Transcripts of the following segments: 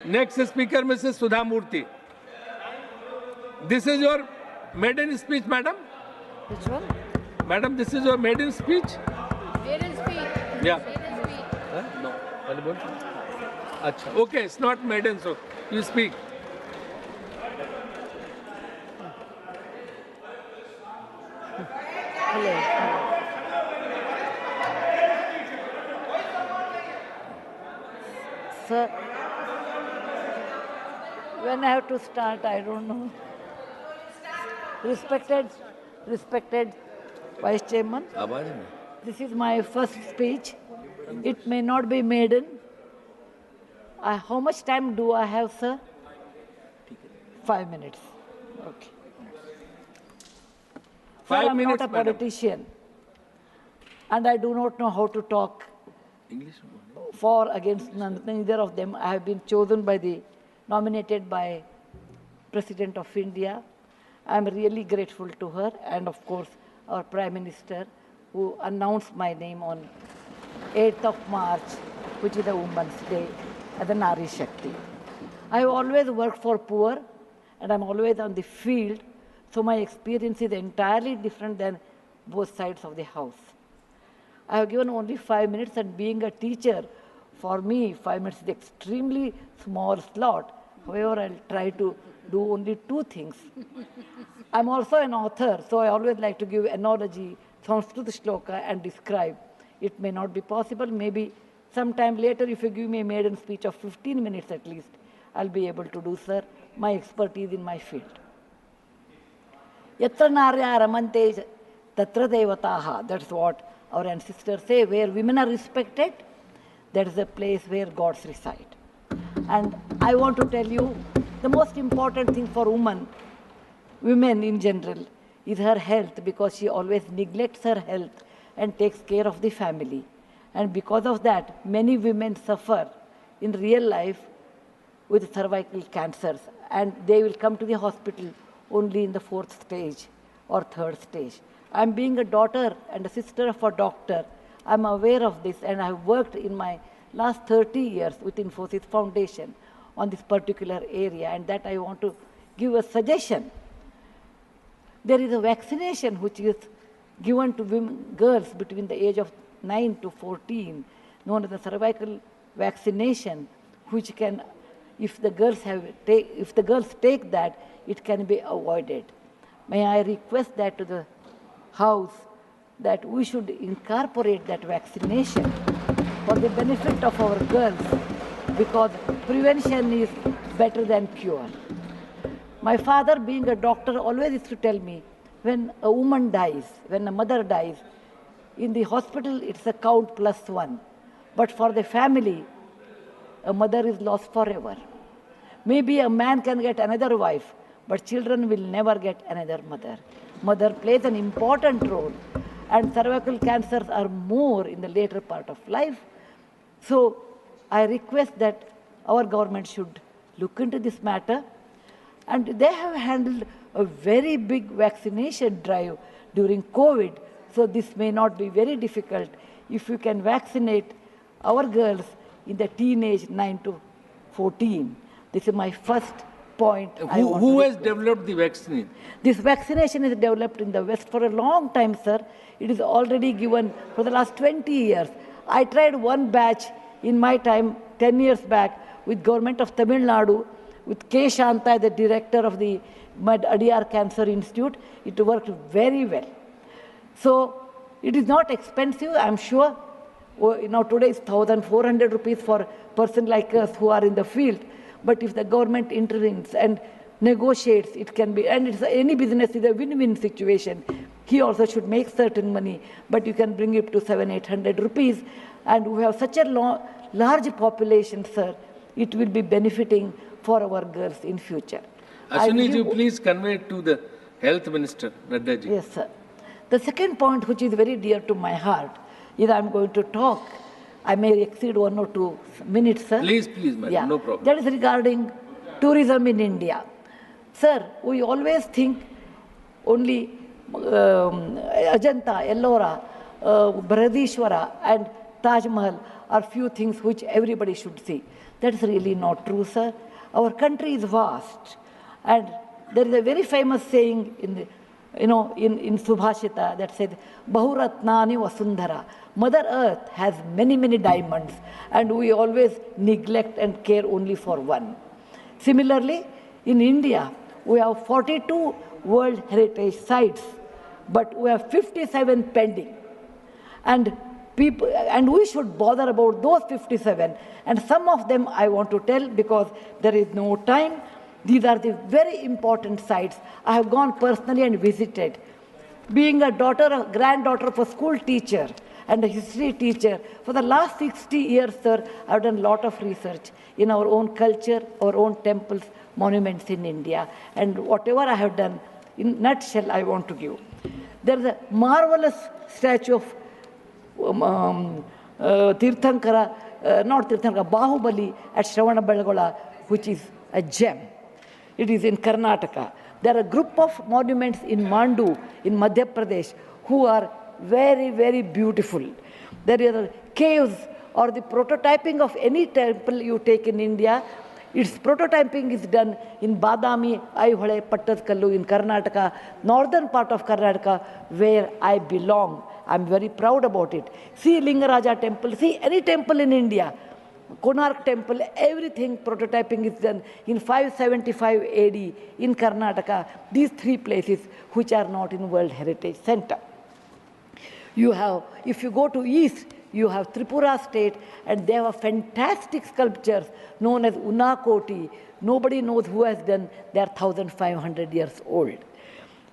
Next speaker, Mrs. Sudha Murty. This is your maiden speech, madam? Which one? Madam, this is your maiden speech? Maiden speech. Yeah. Maiden speech. No. Achha. Okay, it's not maiden, so you speak. Hello. Sir, when I have to start, I don't know. Respected Vice Chairman, this is my first speech. It may not be maiden. How much time do I have, sir? 5 minutes. Okay. Sir, I'm not a politician, and I do not know how to talk for against neither of them. I have been chosen nominated by President of India. I am really grateful to her, and of course our Prime Minister, who announced my name on 8th of March, which is the Women's Day, as a Nari Shakti. I have always worked for poor, and I'm always on the field, so my experience is entirely different than both sides of the house. I have given only 5 minutes, and being a teacher, for me, 5 minutes is extremely small slot. However, I'll try to do only 2 things. I'm also an author, so I always like to give analogy, Sanskrit shloka, and describe. It may not be possible. Maybe sometime later, if you give me a maiden speech of 15 minutes at least, I'll be able to do, sir, my expertise in my field. Yatra narya ramante tatra devataha. That's what our ancestors say. Where women are respected, that is the place where gods reside. And I want to tell you, the most important thing for women in general, is her health, because she always neglects her health and takes care of the family. And because of that, many women suffer in real life with cervical cancers, and they will come to the hospital only in the 4th stage or 3rd stage. I'm being a daughter and a sister of a doctor. I'm aware of this, and I've worked in my last 30 years with Infosys Foundation on this particular area, and that I want to give a suggestion. There is a vaccination which is given to girls between the age of 9 to 14, known as the cervical vaccination, which can, if the girls take that, it can be avoided. May I request that to the House, that we should incorporate that vaccination for the benefit of our girls, because prevention is better than cure. My father, being a doctor, always used to tell me, when a woman dies, when a mother dies, in the hospital it's a count +1. But for the family, a mother is lost forever. Maybe a man can get another wife, but children will never get another mother. Mother plays an important role, and cervical cancers are more in the later part of life. So I request that our government should look into this matter. And they have handled a very big vaccination drive during COVID, so this may not be very difficult if you can vaccinate our girls in the teenage 9 to 14. This is my first point. Who has developed the vaccine? This vaccination is developed in the West for a long time, sir. It is already given for the last 20 years. I tried one batch in my time, 10 years back, with government of Tamil Nadu, with K. Shanta, the director of the Adiyar Cancer Institute. It worked very well. So it is not expensive, I'm sure. Now today is 1,400 rupees for a person like us who are in the field. But if the government intervenes and negotiates, it can be, and any business is a win-win situation. He also should make certain money, but you can bring it to 700-800 rupees. And we have such a large population, sir, it will be benefiting for our girls in future. Ashwini ji, please convey it to the Health Minister, Nadda ji. Yes, sir. The second point, which is very dear to my heart, is I'm going to talk. I may exceed 1 or 2 minutes, sir. Please, madam, no problem. That is regarding tourism in India. Sir, we always think only Ajanta, Ellora, Brihadishwara and Taj Mahal are few things which everybody should see. That's really not true, sir. Our country is vast. And there is a very famous saying in Subhashita that says, Bahuratnani Vasundhara. Mother Earth has many, many diamonds, and we always neglect and care only for one. Similarly, in India, we have 42 World Heritage Sites, but we have 57 pending. And we should bother about those 57. And some of them I want to tell because there is no time. These are the very important sites. I have gone personally and visited. Being a granddaughter of a school teacher and a history teacher, for the last 60 years, sir, I have done a lot of research in our own culture, our own temples, monuments in India. And whatever I have done, in a nutshell, I want to give. There is a marvelous statue of Bahubali at Shravanabelagola, which is a gem. It is in Karnataka. There are a group of monuments in Mandu, in Madhya Pradesh, who are very, very beautiful. There are caves or the prototyping of any temple you take in India. Its prototyping is done in Badami, Aihole, Pattadkallu in Karnataka, northern part of Karnataka, where I belong. I'm very proud about it. See Lingaraja temple, see any temple in India, Konark temple, everything prototyping is done in 575 AD in Karnataka. These three places which are not in World Heritage Center. You have, if you go to east, you have Tripura state, and they have fantastic sculptures known as Unakoti. Nobody knows who has done. They are 1,500 years old.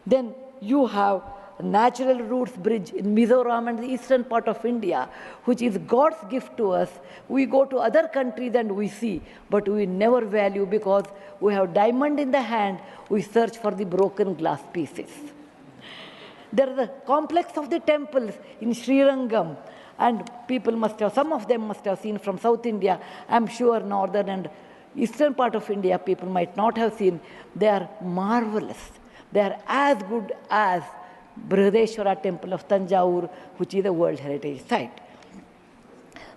Then you have Natural Roots Bridge in Mizoram and the eastern part of India, which is God's gift to us. We go to other countries and we see, but we never value because we have diamond in the hand, we search for the broken glass pieces. There is a complex of the temples in Srirangam, and people must have, some of them must have seen from South India. I'm sure northern and eastern part of India people might not have seen. They are marvelous. They are as good as Brihadeshwara temple of Tanjore, which is a World Heritage Site.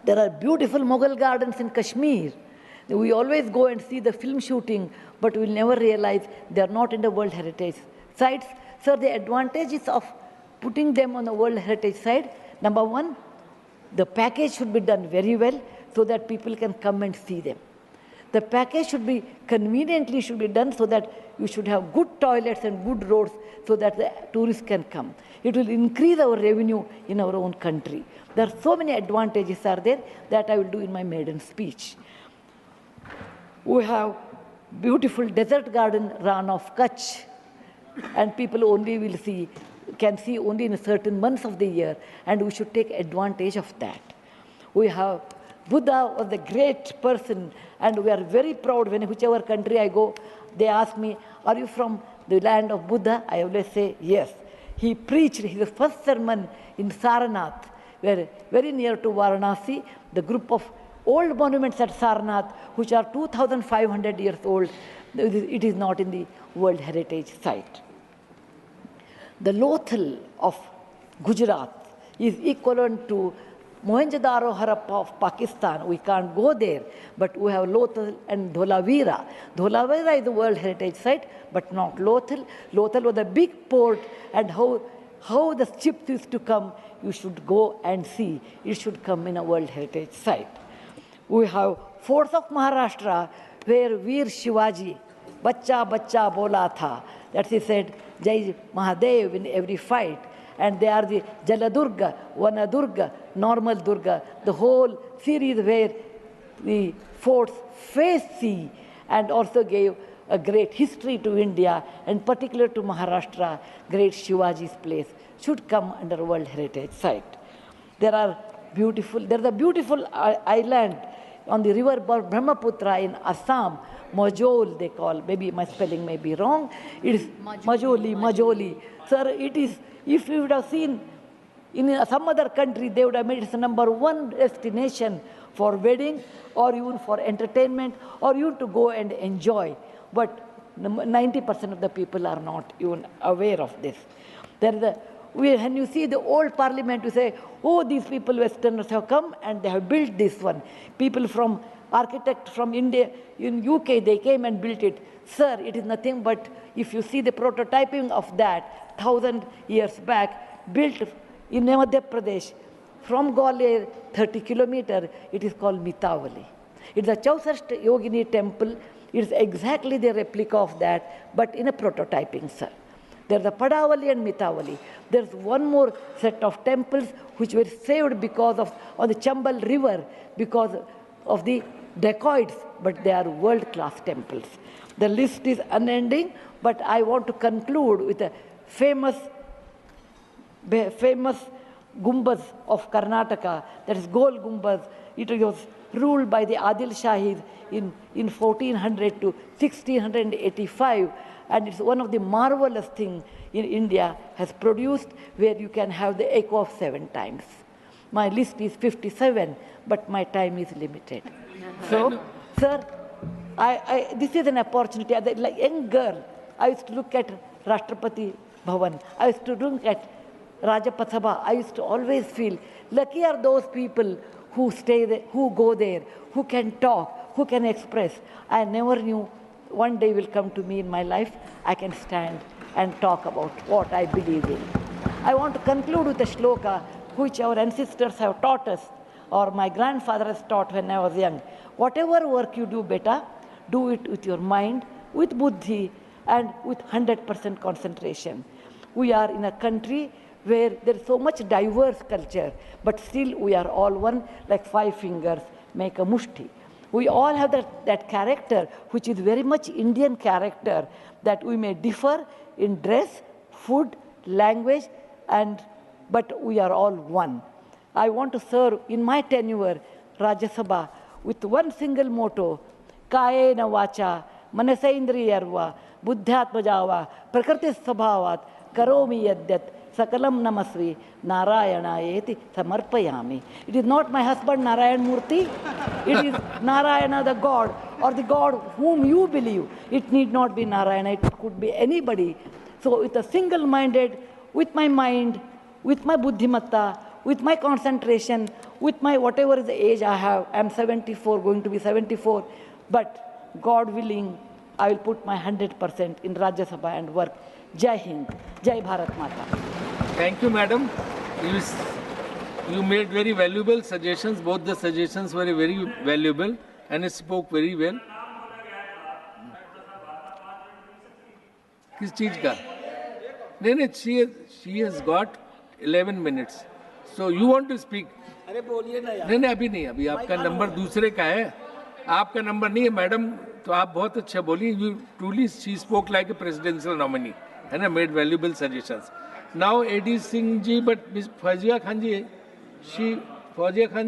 There are beautiful Mughal gardens in Kashmir. We always go and see the film shooting, but we'll never realize they are not in the World Heritage Sites. Sir, the advantages of putting them on the World Heritage Site, number one, the package should be done very well so that people can come and see them. The package should be conveniently done so that you should have good toilets and good roads so that the tourists can come. It will increase our revenue in our own country. There are so many advantages are there that I will do in my maiden speech. We have beautiful desert garden Ran of Kutch, and people only can see only in certain months of the year, and we should take advantage of that. We have Buddha was a great person, and we are very proud when whichever country I go, they ask me, are you from the land of Buddha? I always say, yes. He preached his first sermon in Sarnath, where very near to Varanasi, the group of old monuments at Sarnath, which are 2,500 years old, it is not in the World Heritage Site. The Lothal of Gujarat is equivalent to Mohenjo-daro Harappa of Pakistan. We can't go there, but we have Lothal and Dholavira. Dholavira is a World Heritage Site, but not Lothal. Lothal was a big port, and how the ships used to come, you should go and see. It should come in a World Heritage Site. We have forts of Maharashtra, where Veer Shivaji, Bachcha Bachcha Bola Tha, that he said, Jai Mahadev in every fight. And they are the Jaladurga, Vanadurga, Normal Durga, the whole series where the forts face sea and also gave a great history to India, and particular to Maharashtra, great Shivaji's place should come under World Heritage Site. There's a beautiful island on the river Brahmaputra in Assam, Majol they call, maybe my spelling may be wrong. It is Majoli. Sir, it is, if you would have seen in some other country, they would have made it the #1 destination for wedding or even for entertainment or even to go and enjoy. But 90% of the people are not even aware of this. When you see the old parliament, you say, oh, these people, Westerners have come and they have built this one. People from architect from India, in UK, they came and built it. Sir, it is nothing but, if you see the prototyping of that 1,000 years back, built in Madhya Pradesh, from Gwalior, 30 kilometers, it is called Mitavali. It's a Chausashta Yogini temple. It's exactly the replica of that, but in a prototyping, sir. There's a Padavali and Mitavali. There's one more set of temples which were saved because of on the Chambal River because of the dacoits, but they are world-class temples. The list is unending, but I want to conclude with a famous Gumbaz of Karnataka, that is Gol Gumbaz. It was ruled by the Adil Shahis in 1400 to 1685, and it's one of the marvelous things in India has produced, where you can have the echo of 7 times. My list is 57, but my time is limited. So, sir, this is an opportunity. As a young girl, I used to look at Rashtrapati Bhavan. I used to look at Rajya Sabha. I used to always feel lucky are those people who stay there, who go there, who can talk, who can express. I never knew one day will come to me in my life, I can stand and talk about what I believe in. I want to conclude with a shloka which our ancestors have taught us, or my grandfather has taught when I was young. Whatever work you do, beta, do it with your mind, with buddhi, and with 100% concentration. We are in a country where there is so much diverse culture, but still we are all one, like 5 fingers make a mushti. We all have that character, which is very much Indian character, that we may differ in dress, food, language, but we are all one. I want to serve in my tenure, Rajya Sabha, with one single motto, Kayena vacha, manasaindriyarva, buddhyatmajava, prakriti sabhavat, karomi yadyat, Sakalam Namasri, Narayana Samarpayami. It is not my husband Narayan Murthy, it is Narayana the God, or the God whom you believe. It need not be Narayana, it could be anybody. So with a single-minded, with my mind, with my buddhimatta, with my concentration, with my whatever is the age I have, I am 74, going to be 74, but God willing, I will put my 100% in Rajya Sabha and work. Jai Hind, Jai Bharat Mata. Thank you, madam. You made very valuable suggestions. Both the suggestions were very valuable and you spoke very well. किस चीज का? नहीं, she has got 11 minutes. So you want to speak? अरे बोलिए ना यार. नहीं, अभी आपका नंबर दूसरे का है. आपका नंबर नहीं है, मैडम. तो आप बहुत अच्छा बोली. You truly she spoke like a presidential nominee. And I made valuable suggestions. Now, A.D. Singh ji, but Ms. Fazia Khan ji, Fazia Khan